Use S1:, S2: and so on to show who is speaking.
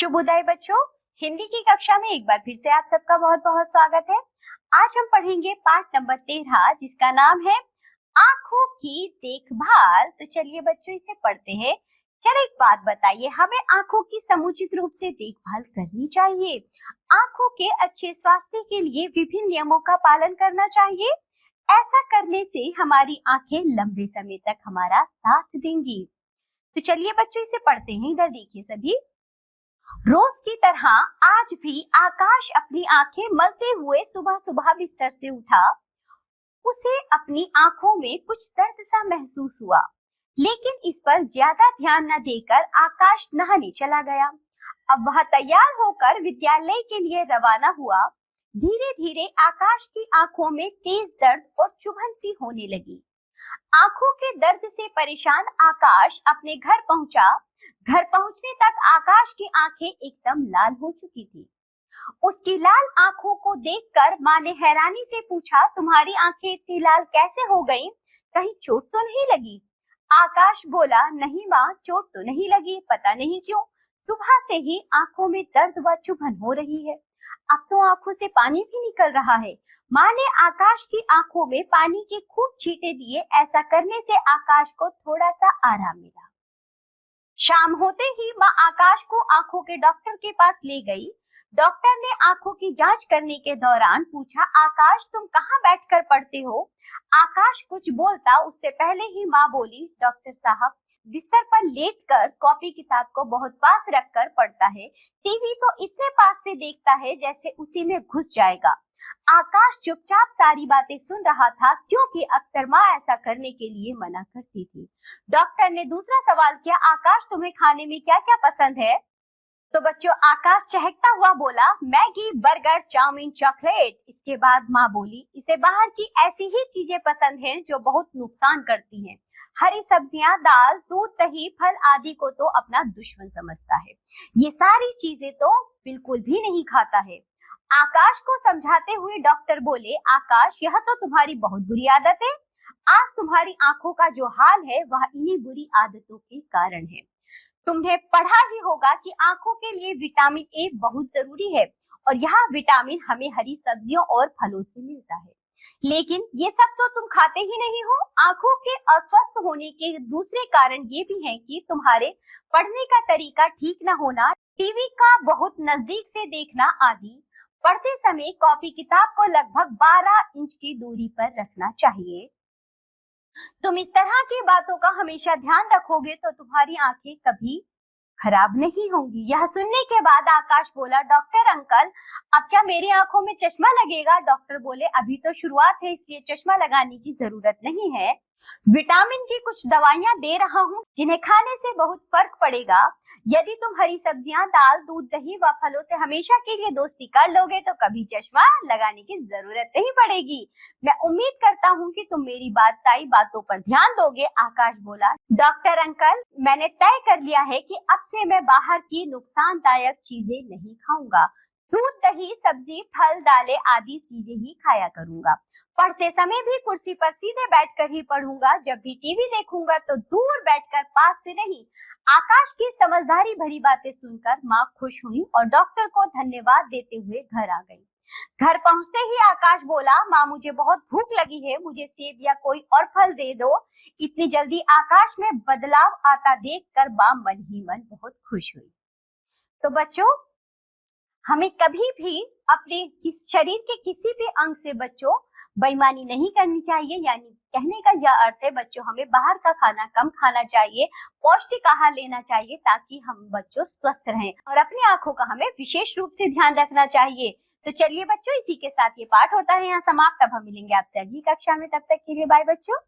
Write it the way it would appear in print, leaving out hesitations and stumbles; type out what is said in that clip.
S1: शुभ उदय बच्चों। हिंदी की कक्षा में एक बार फिर से आप सबका बहुत बहुत स्वागत है। आज हम पढ़ेंगे पाठ नंबर 13 जिसका नाम है आंखों की देखभाल। तो चलिए बच्चों इसे पढ़ते हैं। चलो एक बात बताइए, हमें आंखों की समुचित रूप से देखभाल करनी चाहिए। आंखों के अच्छे स्वास्थ्य के लिए विभिन्न नियमों का पालन करना चाहिए। ऐसा करने से हमारी आंखें लंबे समय तक हमारा साथ देंगी। तो चलिए बच्चों इसे पढ़ते हैं। इधर देखिए सभी। रोज की तरह आज भी आकाश अपनी आंखें मलते हुए सुबह सुबह बिस्तर से उठा। उसे अपनी आंखों में कुछ दर्द सा महसूस हुआ, लेकिन इस पर ज्यादा ध्यान न देकर आकाश नहाने चला गया। अब वह तैयार होकर विद्यालय के लिए रवाना हुआ। धीरे धीरे आकाश की आंखों में तेज दर्द और चुभन सी होने लगी। आंखों के दर्द से परेशान आकाश अपने घर पहुंचा। घर पहुंचने तक आकाश की आंखें एकदम लाल हो चुकी थी। उसकी लाल आंखों को देखकर माँ ने हैरानी से पूछा, तुम्हारी आंखें इतनी लाल कैसे हो गईं? कहीं चोट तो नहीं लगी? आकाश बोला, नहीं माँ, चोट तो नहीं लगी, पता नहीं क्यों सुबह से ही आंखों में दर्द व चुभन हो रही है। अब तो आंखों से पानी भी निकल रहा है। माँ ने आकाश की आंखों में पानी के खूब छींटे दिए। ऐसा करने से आकाश को थोड़ा सा आराम मिला। शाम होते ही माँ आकाश को आंखों के डॉक्टर के पास ले गई। डॉक्टर ने आंखों की जांच करने के दौरान पूछा, आकाश तुम कहाँ बैठकर पढ़ते हो? आकाश कुछ बोलता उससे पहले ही माँ बोली, डॉक्टर साहब बिस्तर पर लेटकर कॉपी किताब को बहुत पास रखकर पढ़ता है। टीवी तो इतने पास से देखता है जैसे उसी में घुस जाएगा। आकाश चुपचाप सारी बातें सुन रहा था, क्योंकि अक्सर माँ ऐसा करने के लिए मना करती थी। डॉक्टर ने दूसरा सवाल किया, आकाश तुम्हें खाने में क्या क्या पसंद है? तो बच्चों आकाश चहकता हुआ बोला, मैगी, बर्गर, चाउमीन, चॉकलेट। इसके बाद माँ बोली, इसे बाहर की ऐसी ही चीजें पसंद हैं जो बहुत नुकसान करती हैं। हरी सब्जियां, दाल, दूध, दही, फल आदि को तो अपना दुश्मन समझता है। ये सारी चीजें तो बिल्कुल भी नहीं खाता है। आकाश को समझाते हुए डॉक्टर बोले, आकाश यह तो तुम्हारी बहुत बुरी आदत है। आज तुम्हारी आंखों का जो हाल है वह इन्हीं बुरी आदतों के कारण है। तुमने पढ़ा ही होगा कि आंखों के लिए विटामिन ए बहुत जरूरी है और यह विटामिन हमें हरी सब्जियों और फलों से मिलता है। लेकिन ये सब तो तुम खाते ही नहीं हो। आंखों के अस्वस्थ होने के दूसरे कारण ये भी हैं कि तुम्हारे पढ़ने का तरीका ठीक न होना, टीवी का बहुत नजदीक से देखना आदि। पढ़ते समय कॉपी किताब को लगभग 12 इंच की दूरी पर रखना चाहिए। तुम इस तरह की बातों का हमेशा ध्यान रखोगे तो तुम्हारी आंखें कभी खराब नहीं होंगी। यह सुनने के बाद आकाश बोला, डॉक्टर अंकल अब क्या मेरी आंखों में चश्मा लगेगा? डॉक्टर बोले, अभी तो शुरुआत है इसलिए चश्मा लगाने की जरूरत नहीं है। विटामिन की कुछ दवाइयां दे रहा हूँ जिन्हें खाने से बहुत फर्क पड़ेगा। यदि तुम हरी सब्जियां, दाल, दूध, दही व फलों से हमेशा के लिए दोस्ती कर लोगे तो कभी चश्मा लगाने की जरूरत नहीं पड़ेगी। मैं उम्मीद करता हूँ कि तुम मेरी बातों पर ध्यान दोगे। आकाश बोला, डॉक्टर अंकल मैंने तय कर लिया है कि अब से मैं बाहर की नुकसानदायक चीजें नहीं खाऊंगा। दूध, दही, सब्जी, फल, दालें आदि चीजें ही खाया करूंगा। पढ़ते समय भी कुर्सी पर सीधे बैठकर ही पढ़ूंगा। जब भी टीवी देखूंगा तो दूर बैठकर, पास से नहीं। आकाश की समझदारी भरी बातें सुनकर माँ खुश हुई और डॉक्टर को धन्यवाद देते हुए घर आ गई। घर पहुंचते ही आकाश बोला, माँ मुझे बहुत भूख लगी है, मुझे सेब या कोई और फल दे दो। इतनी जल्दी आकाश में बदलाव आता देखकर माँ मन ही मन बहुत खुश हुई। तो बच्चों हमें कभी भी अपने शरीर के किसी भी अंग से बच्चों बेईमानी नहीं करनी चाहिए। यानी कहने का यह अर्थ है बच्चों हमें बाहर का खाना कम खाना चाहिए, पौष्टिक आहार लेना चाहिए ताकि हम बच्चों स्वस्थ रहें और अपनी आंखों का हमें विशेष रूप से ध्यान रखना चाहिए। तो चलिए बच्चों इसी के साथ ये पाठ होता है यहाँ समाप्त। अब हम मिलेंगे आपसे अगली कक्षा में, तब तक के लिए बाय बच्चों।